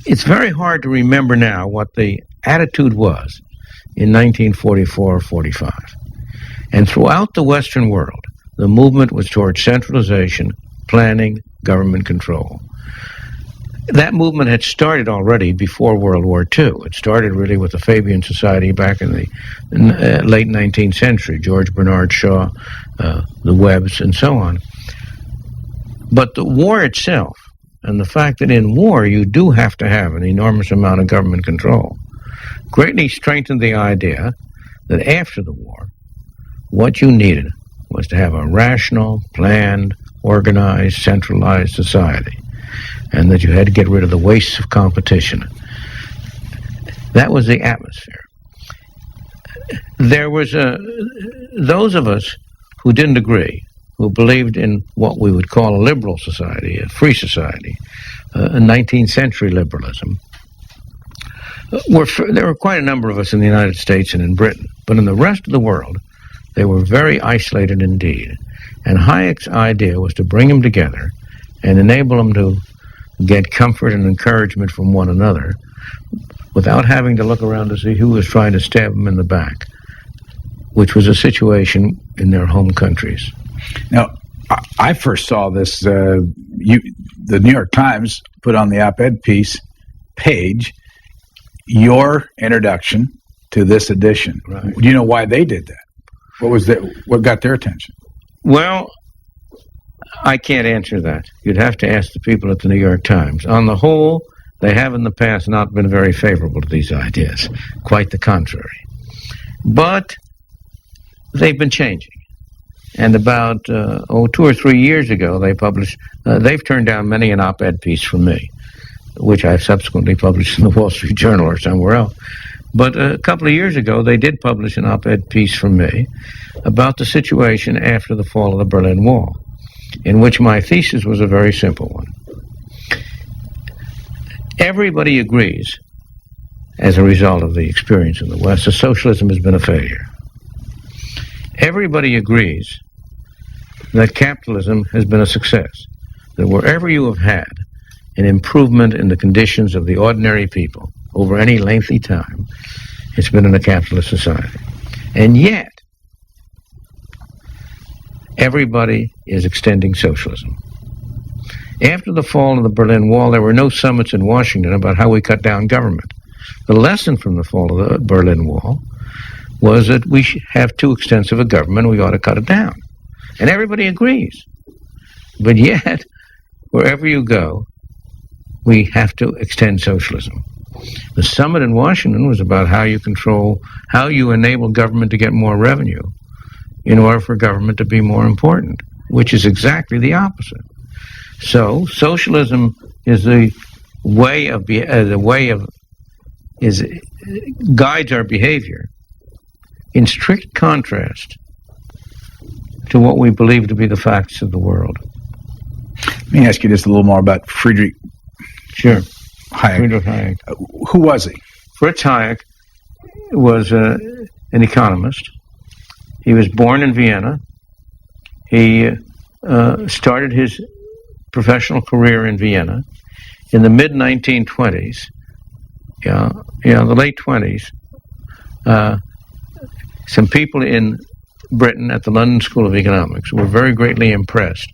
It's very hard to remember now what the attitude was in 1944 or 45. And throughout the Western world, the movement was towards centralization, planning, government control. That movement had started already before World War II. It started really with the Fabian Society back in the late 19th century, George Bernard Shaw, the Webbs, and so on. But the war itself, and the fact that in war you do have to have an enormous amount of government control, greatly strengthened the idea that after the war, what you needed was to have a rational, planned, organized, centralized society, and that you had to get rid of the wastes of competition. That was the atmosphere. There was those of us who didn't agree, who believed in what we would call a liberal society, a free society, a 19th century liberalism. There were quite a number of us in the United States and in Britain, but in the rest of the world, they were very isolated indeed. And Hayek's idea was to bring them together and enable them to get comfort and encouragement from one another without having to look around to see who was trying to stab them in the back, which was a situation in their home countries. Now, I first saw this, the New York Times put on the op-ed piece page your introduction to this edition. Right. Do you know why they did that? What got their attention? Well, I can't answer that. You'd have to ask the people at the New York Times. On the whole, they have in the past not been very favorable to these ideas. Quite the contrary. But they've been changing. And about 2 or 3 years ago, they've turned down many an op-ed piece from me, which I've subsequently published in the Wall Street Journal or somewhere else. But a couple of years ago, they did publish an op-ed piece from me about the situation after the fall of the Berlin Wall, in which my thesis was a very simple one. Everybody agrees, as a result of the experience in the West, that socialism has been a failure. Everybody agrees that capitalism has been a success, that wherever you have had an improvement in the conditions of the ordinary people over any lengthy time, it's been in a capitalist society. And yet, everybody is extending socialism. After the fall of the Berlin Wall, there were no summits in Washington about how we cut down government. The lesson from the fall of the Berlin Wall was that we have too extensive a government, we ought to cut it down. And everybody agrees. But yet, wherever you go, we have to extend socialism. The summit in Washington was about how you enable government to get more revenue in order for government to be more important, which is exactly the opposite. So, socialism is guides our behavior in strict contrast to what we believe to be the facts of the world. Let me ask you just a little more about Friedrich. Sure. Hayek. Friedrich Hayek. Who was he? Fritz Hayek was an economist. He was born in Vienna. He started his professional career in Vienna in the mid-1920s. The late 20s. Some people in Britain at the London School of Economics were very greatly impressed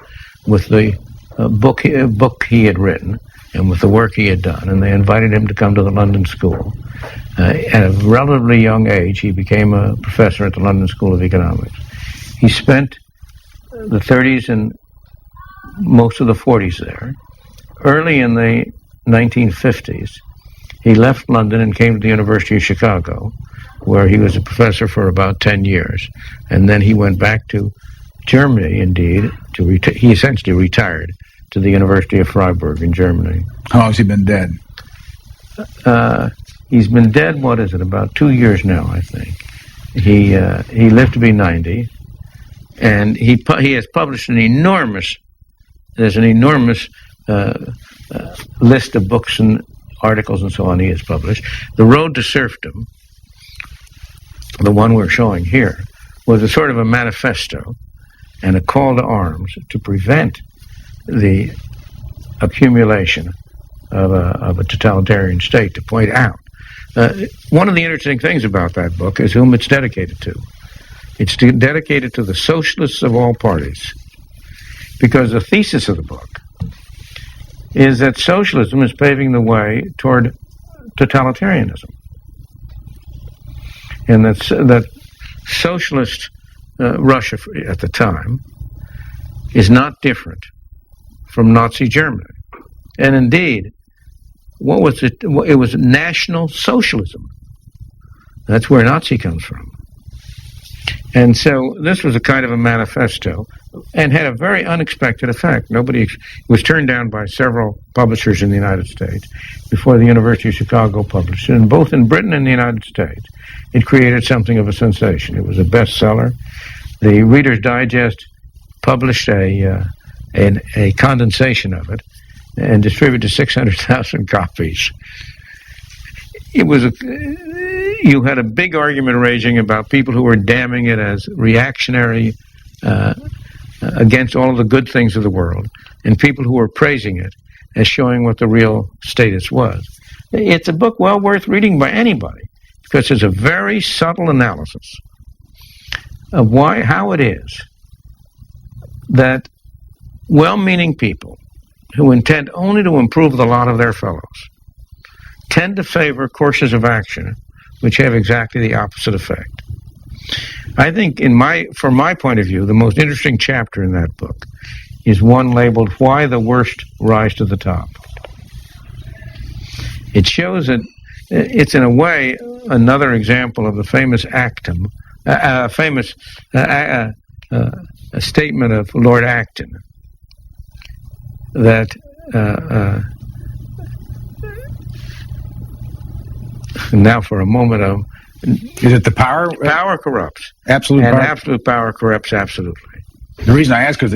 with the book he had written and with the work he had done, and they invited him to come to the London School. At a relatively young age, he became a professor at the London School of Economics. He spent the 30s and most of the 40s there. Early in the 1950s, he left London and came to the University of Chicago, where he was a professor for about 10 years. And then he went back to Germany, indeed. He essentially retired to the University of Freiburg in Germany. How long has he been dead? He's been dead, about 2 years now, I think. He lived to be 90, and he has published there's an enormous list of books and articles and so on he has published. The Road to Serfdom, the one we're showing here, was a sort of a manifesto and a call to arms to prevent the accumulation of a totalitarian state to point out. One of the interesting things about that book is whom it's dedicated to. It's dedicated to the socialists of all parties, because the thesis of the book is that socialism is paving the way toward totalitarianism, and that socialist Russia at the time is not different from Nazi Germany. And indeed, what was it? It was National Socialism. That's where Nazi comes from. And so this was a kind of a manifesto and had a very unexpected effect. It was turned down by several publishers in the United States before the University of Chicago published it. And both in Britain and the United States, it created something of a sensation. It was a bestseller. The Reader's Digest published a condensation of it and distributed 600,000 copies. You had a big argument raging about people who were damning it as reactionary against all of the good things of the world, and people who were praising it as showing what the real status was. It's a book well worth reading by anybody, because it's a very subtle analysis of how it is that well-meaning people who intend only to improve the lot of their fellows tend to favor courses of action which have exactly the opposite effect. I think, from my point of view, the most interesting chapter in that book is one labeled "Why the Worst Rise to the Top." It shows that it's, in a way, another example of the famous Acton, a statement of Lord Acton that now for a moment of... Is it the power? Power corrupts. Absolute and power. Absolute power corrupts absolutely. The reason I ask is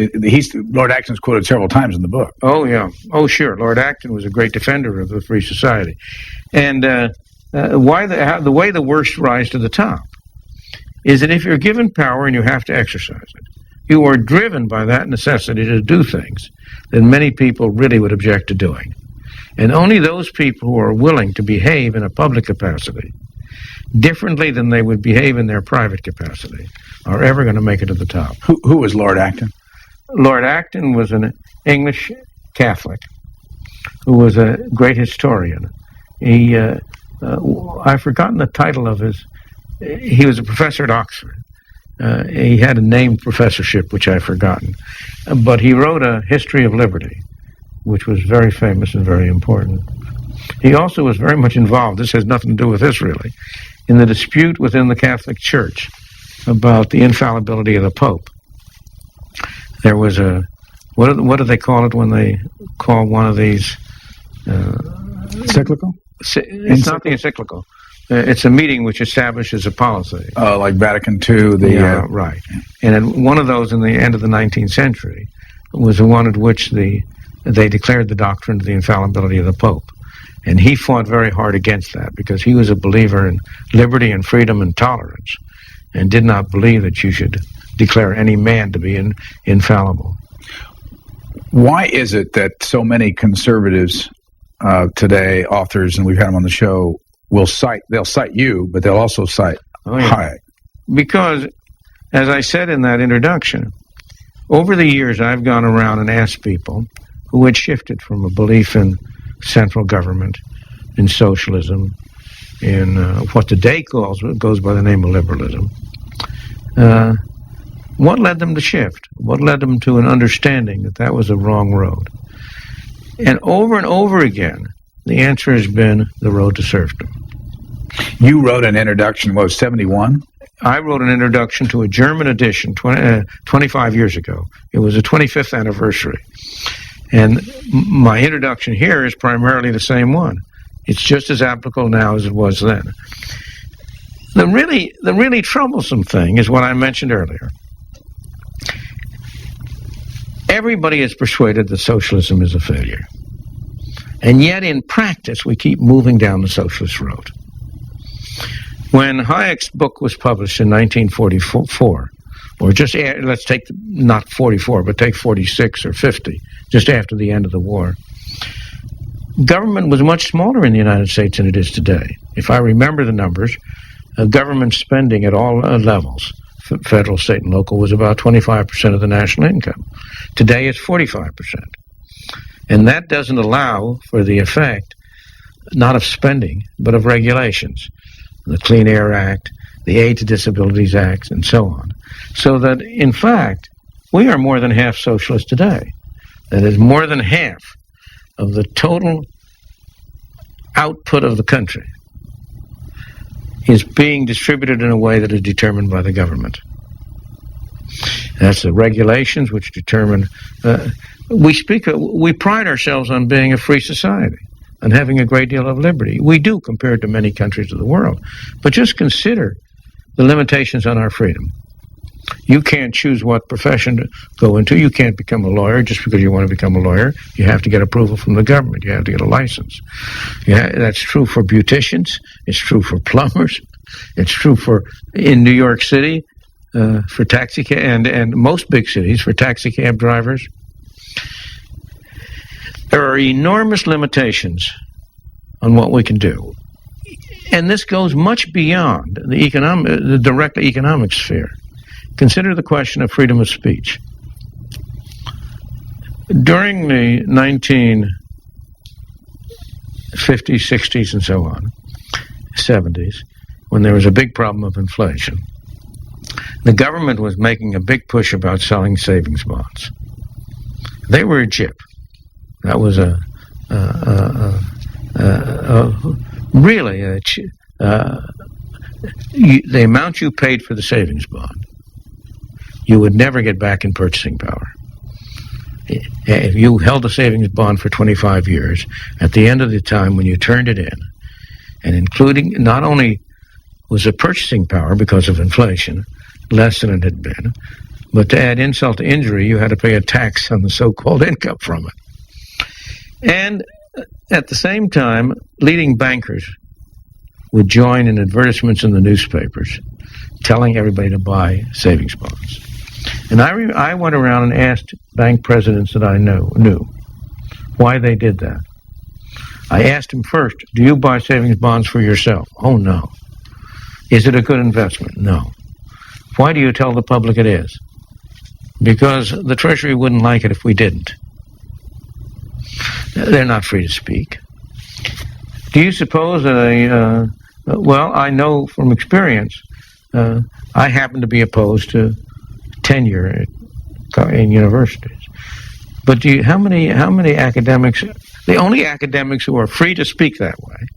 Lord Acton's quoted several times in the book. Oh, yeah. Oh, sure. Lord Acton was a great defender of the free society. And the way the worst rise to the top is that if you're given power and you have to exercise it, you are driven by that necessity to do things that many people really would object to doing. And only those people who are willing to behave in a public capacity differently than they would behave in their private capacity are ever going to make it to the top. Who was Lord Acton? Lord Acton was an English Catholic who was a great historian. I've forgotten the title of his... He was a professor at Oxford. He had a named professorship, which I've forgotten. But he wrote a History of Liberty, which was very famous and very important. He also was very much involved, this has nothing to do with this really, in the dispute within the Catholic Church about the infallibility of the Pope. There was a... What do they call it when they call one of these... Encyclical? It's not the encyclical. It's a meeting which establishes a policy. Oh, like Vatican II. Right. And one of those in the end of the 19th century was the one at which they declared the doctrine of the infallibility of the Pope. And he fought very hard against that because he was a believer in liberty and freedom and tolerance and did not believe that you should declare any man to be infallible. Why is it that so many conservatives today, authors, and we've had them on the show, they'll cite you, but they'll also cite Hayek? Because, as I said in that introduction, over the years I've gone around and asked people who had shifted from a belief in central government, in socialism, in what today goes by the name of liberalism, what led them to shift? What led them to an understanding that that was a wrong road? And over again, the answer has been the road to serfdom. You wrote an introduction, 71? I wrote an introduction to a German edition 25 years ago. It was the 25th anniversary. And my introduction here is primarily the same one. It's just as applicable now as it was then. The really troublesome thing is what I mentioned earlier. Everybody is persuaded that socialism is a failure. And yet, in practice, we keep moving down the socialist road. When Hayek's book was published in 1944, or let's take not 44, but take 46 or 50, just after the end of the war, Government was much smaller in the United States than it is today. If I remember the numbers, government spending at all levels, federal, state, and local, was about 25% of the national income. Today it's 45%. And that doesn't allow for the effect, not of spending, but of regulations. The Clean Air Act, the Aid to Disabilities Act, and so on. So that, in fact, we are more than half socialist today. That is, more than half of the total output of the country is being distributed in a way that is determined by the government. That's the regulations which determine. We pride ourselves on being a free society and having a great deal of liberty. We do, compared to many countries of the world. But just consider the limitations on our freedom. You can't choose what profession to go into. You can't become a lawyer just because you want to become a lawyer. You have to get approval from the government. You have to get a license. Yeah, that's true for beauticians. It's true for plumbers. It's true in New York City, for taxi cab, and most big cities for taxi cab drivers. There are enormous limitations on what we can do. And this goes much beyond the direct economic sphere. Consider the question of freedom of speech. During the 1950s, 60s, and so on, 70s, when there was a big problem of inflation, the government was making a big push about selling savings bonds. They were a gyp. That was the amount you paid for the savings bond, you would never get back in purchasing power. If you held a savings bond for 25 years, at the end of the time when you turned it in, and including, not only was the purchasing power, because of inflation, less than it had been, but to add insult to injury, you had to pay a tax on the so-called income from it. And at the same time, leading bankers would join in advertisements in the newspapers telling everybody to buy savings bonds. And I went around and asked bank presidents that I knew why they did that. I asked them first, do you buy savings bonds for yourself? Oh, no. Is it a good investment? No. Why do you tell the public it is? Because the Treasury wouldn't like it if we didn't. They're not free to speak. Do you suppose that well, I know from experience, I happen to be opposed to tenure in universities. But how many academics, the only academics who are free to speak that way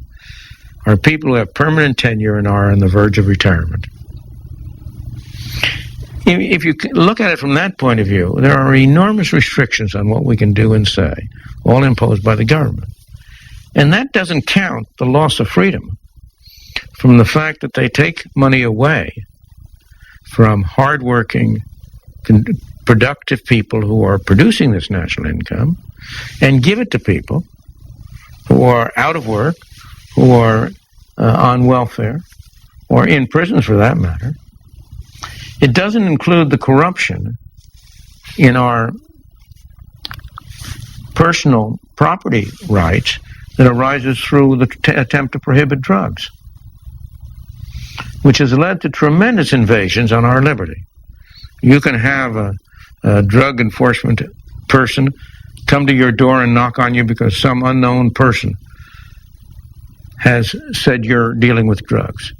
are people who have permanent tenure and are on the verge of retirement. If you look at it from that point of view, there are enormous restrictions on what we can do and say, all imposed by the government. And that doesn't count the loss of freedom from the fact that they take money away from hardworking, productive people who are producing this national income and give it to people who are out of work, who are on welfare, or in prisons for that matter. It doesn't include the corruption in our personal property rights that arises through the attempt to prohibit drugs, which has led to tremendous invasions on our liberty. You can have a drug enforcement person come to your door and knock on you because some unknown person has said you're dealing with drugs.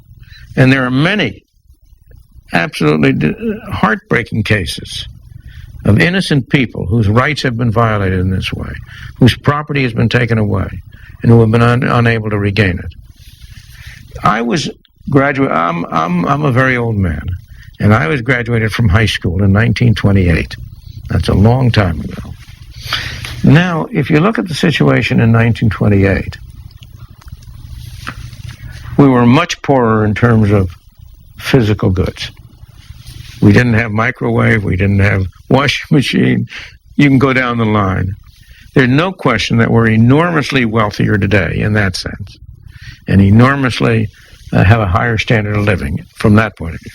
And there are many absolutely heartbreaking cases of innocent people whose rights have been violated in this way, whose property has been taken away, and who have been unable to regain it. I'm a very old man, and I was graduated from high school in 1928. That's a long time ago. Now, if you look at the situation in 1928, we were much poorer in terms of physical goods. We didn't have microwave, we didn't have washing machine. You can go down the line. There's no question that we're enormously wealthier today in that sense, and enormously have a higher standard of living from that point of view.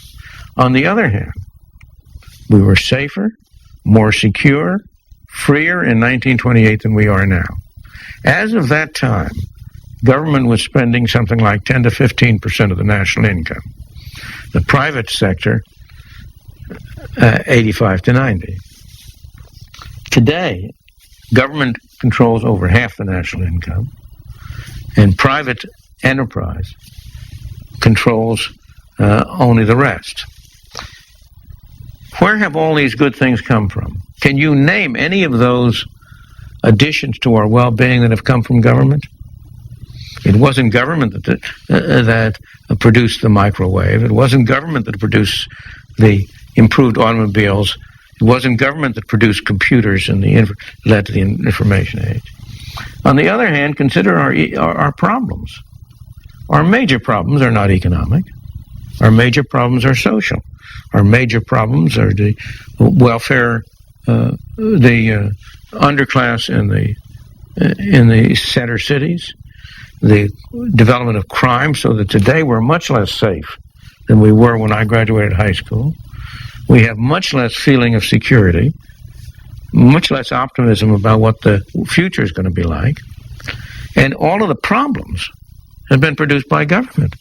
On the other hand, we were safer, more secure, freer in 1928 than we are now. As of that time, government was spending something like 10 to 15% of the national income. The private sector, 85 to 90. Today, government controls over half the national income, and private enterprise controls only the rest. Where have all these good things come from? Can you name any of those additions to our well-being that have come from government? It wasn't government that produced the microwave. It wasn't government that produced the improved automobiles. It wasn't government that produced computers and led to the information age. On the other hand, consider our problems. Our major problems are not economic. Our major problems are social. Our major problems are the welfare, the underclass in the center cities, the development of crime, so that today we're much less safe than we were when I graduated high school. We have much less feeling of security, much less optimism about what the future is going to be like. And all of the problems have been produced by government.